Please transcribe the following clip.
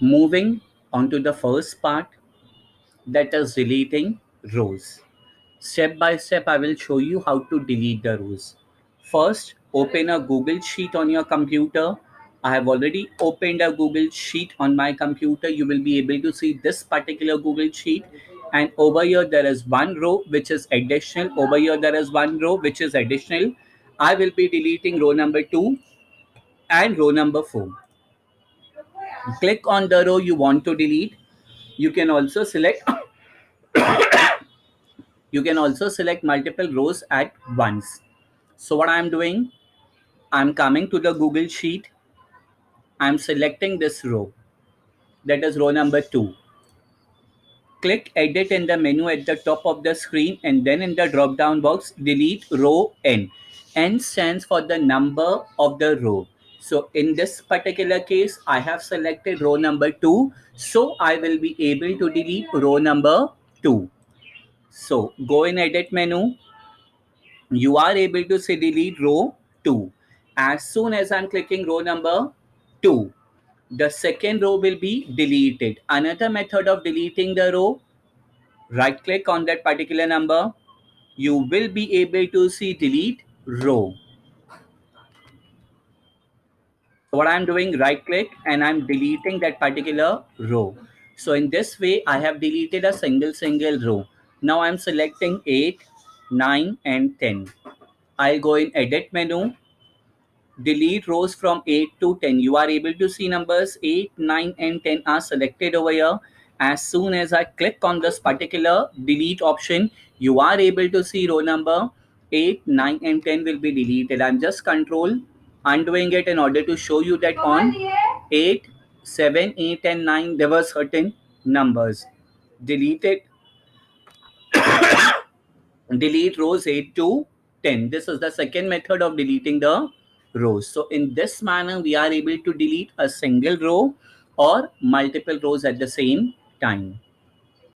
Moving on to the first part, that is deleting rows. Step by step, I will show you how to delete the rows. First, open a Google Sheet on your computer. I have already opened a Google Sheet on my computer. You will be able to see this particular Google Sheet. And over here, there is one row which is additional. Over here, there is one row which is additional. I will be deleting row number 2 and row number 4. Click on the row you want to delete. You can also select multiple rows at once. So what I'm doing, I'm coming to the Google Sheet. I'm selecting this row, that is row number 2. Click edit in the menu at the top of the screen, and then in the drop down box delete row n. N stands for the number of the row. So in this particular case, I have selected row number 2, so I will be able to delete row number 2. So go in edit menu, you are able to say delete row 2. As soon as I'm clicking row number 2, the second row will be deleted. Another method of deleting the row, right click on that particular number, you will be able to see delete row. What I'm doing, right click, and I'm deleting that particular row. So in this way, I have deleted a single row. Now I'm selecting 8, 9 and 10. I'll go in edit menu, delete rows from 8 to 10. You are able to see numbers 8, 9 and 10 are selected over here. As soon as I click on this particular delete option, you are able to see row number 8, 9 and 10 will be deleted. I'm just control undoing it in order to show you that on 8, 7, 8 and 9 there were certain numbers. Delete rows 8 to 10. This is the second method of deleting the rows. So in this manner, we are able to delete a single row or multiple rows at the same time.